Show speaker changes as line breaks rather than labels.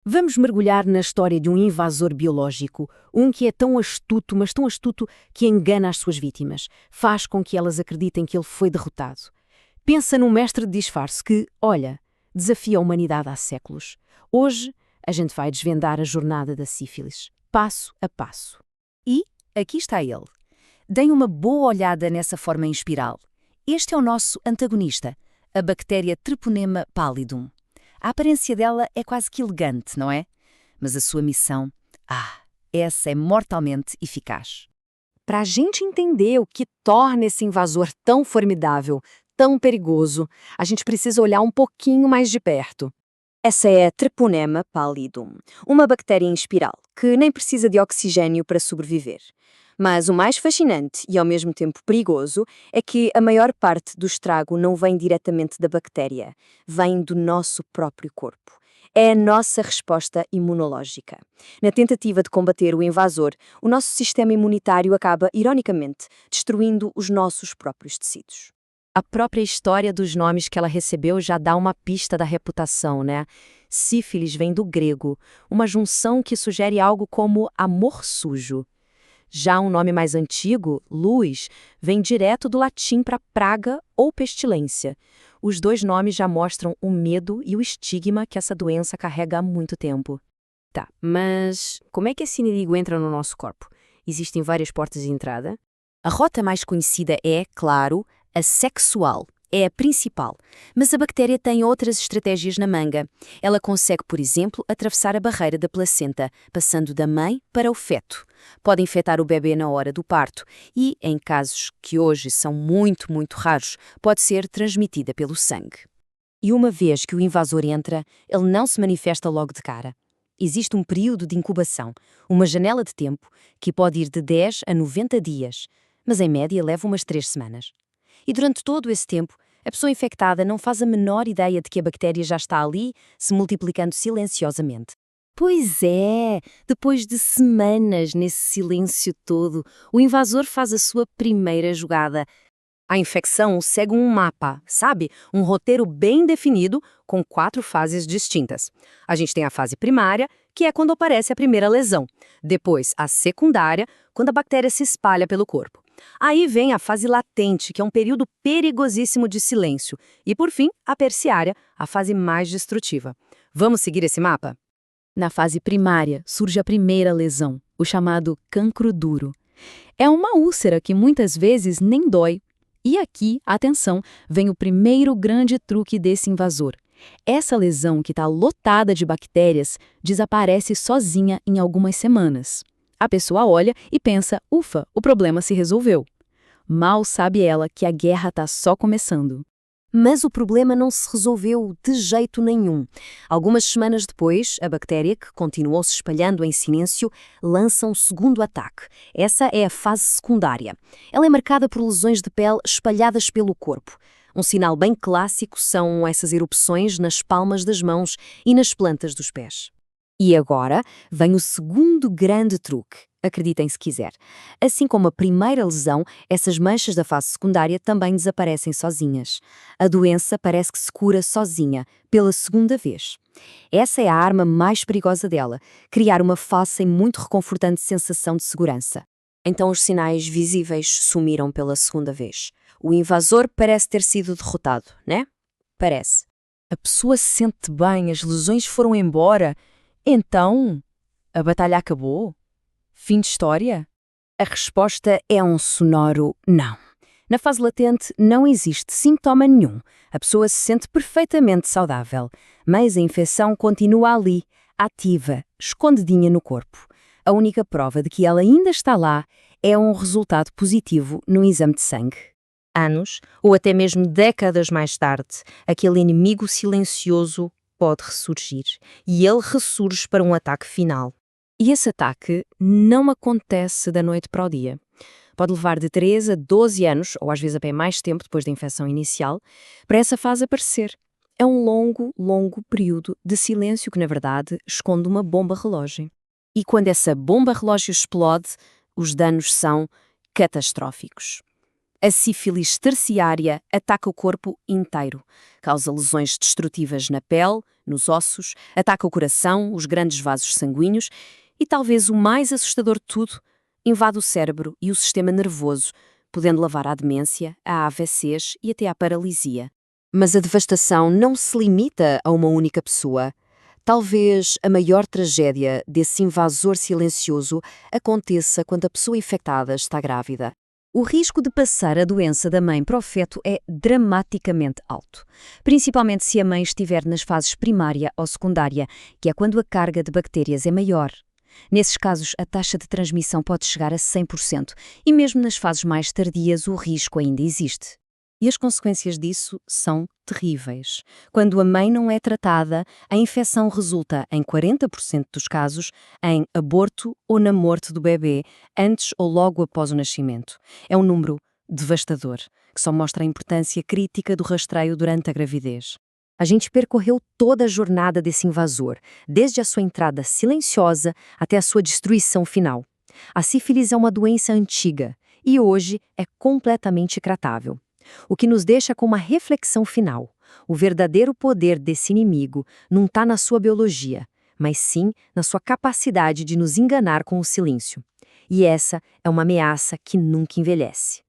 Vamos mergulhar na história de um invasor biológico, um que é tão astuto, mas tão astuto que engana as suas vítimas, faz com que elas acreditem que ele foi derrotado. Pensa num mestre de disfarce que, olha, desafia a humanidade há séculos. Hoje, a gente vai desvendar a jornada da sífilis, passo a passo.
E aqui está ele. Deem uma boa olhada nessa forma em espiral. Este é o nosso antagonista, a bactéria Treponema pallidum. A aparência dela é quase que elegante, não é? Mas a sua missão, essa é mortalmente eficaz.
Para a gente entender o que torna esse invasor tão formidável, tão perigoso, a gente precisa olhar um pouquinho mais de perto. Essa é a Treponema pallidum, uma bactéria em espiral, que nem precisa de oxigênio para sobreviver. Mas o mais fascinante e ao mesmo tempo perigoso é que a maior parte do estrago não vem diretamente da bactéria, vem do nosso próprio corpo. É a nossa resposta imunológica. Na tentativa de combater o invasor, o nosso sistema imunitário acaba, ironicamente, destruindo os nossos próprios tecidos. A própria história dos nomes que ela recebeu já dá uma pista da reputação, né? Sífilis vem do grego, uma junção que sugere algo como amor sujo. Já um nome mais antigo, luz, vem direto do latim para praga ou pestilência. Os dois nomes já mostram o medo e o estigma que essa doença carrega há muito tempo. Tá, mas como é que esse inimigo entra no nosso corpo? Existem várias portas de entrada?
A rota mais conhecida é, claro, a sexual. É a principal, mas a bactéria tem outras estratégias na manga. Ela consegue, por exemplo, atravessar a barreira da placenta, passando da mãe para o feto. Pode infectar o bebê na hora do parto e, em casos que hoje são muito, muito raros, pode ser transmitida pelo sangue. E uma vez que o invasor entra, ele não se manifesta logo de cara. Existe um período de incubação, uma janela de tempo, que pode ir de 10 a 90 dias, mas em média leva umas 3 semanas. E durante todo esse tempo, a pessoa infectada não faz a menor ideia de que a bactéria já está ali, se multiplicando silenciosamente. Pois é, depois de semanas nesse silêncio todo, o invasor faz a sua primeira jogada. A infecção segue um mapa, sabe? Um roteiro bem definido, com 4 fases distintas. A gente tem a fase primária, que é quando aparece a primeira lesão. Depois, a secundária, quando a bactéria se espalha pelo corpo. Aí vem a fase latente, que é um período perigosíssimo de silêncio. E, por fim, a terciária, a fase mais destrutiva. Vamos seguir esse mapa? Na fase primária, surge a primeira lesão, o chamado cancro duro. É uma úlcera que muitas vezes nem dói. E aqui, atenção, vem o primeiro grande truque desse invasor. Essa lesão, que está lotada de bactérias, desaparece sozinha em algumas semanas. A pessoa olha e pensa, ufa, o problema se resolveu. Mal sabe ela que a guerra está só começando. Mas o problema não se resolveu de jeito nenhum. Algumas semanas depois, a bactéria, que continuou se espalhando em silêncio, lança um segundo ataque. Essa é a fase secundária. Ela é marcada por lesões de pele espalhadas pelo corpo. Um sinal bem clássico são essas erupções nas palmas das mãos e nas plantas dos pés. E agora vem o segundo grande truque. Acreditem se quiser. Assim como a primeira lesão, essas manchas da fase secundária também desaparecem sozinhas. A doença parece que se cura sozinha, pela segunda vez. Essa é a arma mais perigosa dela, criar uma falsa e muito reconfortante sensação de segurança. Então os sinais visíveis sumiram pela segunda vez. O invasor parece ter sido derrotado, né? Parece. A pessoa se sente bem, as lesões foram embora. Então, a batalha acabou? Fim de história? A resposta é um sonoro não. Na fase latente não existe sintoma nenhum. A pessoa se sente perfeitamente saudável, mas a infecção continua ali, ativa, escondidinha no corpo. A única prova de que ela ainda está lá é um resultado positivo no exame de sangue. Anos, ou até mesmo décadas mais tarde, aquele inimigo silencioso pode ressurgir, e ele ressurge para um ataque final. E esse ataque não acontece da noite para o dia. Pode levar de 3 a 12 anos, ou às vezes até mais tempo depois da infecção inicial, para essa fase aparecer. É um longo, longo período de silêncio que, na verdade, esconde uma bomba relógio. E quando essa bomba relógio explode, os danos são catastróficos. A sífilis terciária ataca o corpo inteiro. Causa lesões destrutivas na pele, nos ossos, ataca o coração, os grandes vasos sanguíneos e, talvez o mais assustador de tudo, invade o cérebro e o sistema nervoso, podendo levar à demência, a AVCs e até à paralisia.
Mas a devastação não se limita a uma única pessoa. Talvez a maior tragédia desse invasor silencioso aconteça quando a pessoa infectada está grávida.
O risco de passar a doença da mãe para o feto é dramaticamente alto, principalmente se a mãe estiver nas fases primária ou secundária, que é quando a carga de bactérias é maior. Nesses casos, a taxa de transmissão pode chegar a 100%, e mesmo nas fases mais tardias o risco ainda existe.
E as consequências disso são terríveis. Quando a mãe não é tratada, a infecção resulta, em 40% dos casos, em aborto ou na morte do bebê, antes ou logo após o nascimento. É um número devastador, que só mostra a importância crítica do rastreio durante a gravidez.
A gente percorreu toda a jornada desse invasor, desde a sua entrada silenciosa até a sua destruição final. A sífilis é uma doença antiga e hoje é completamente tratável. O que nos deixa com uma reflexão final. O verdadeiro poder desse inimigo não está na sua biologia, mas sim na sua capacidade de nos enganar com o silêncio. E essa é uma ameaça que nunca envelhece.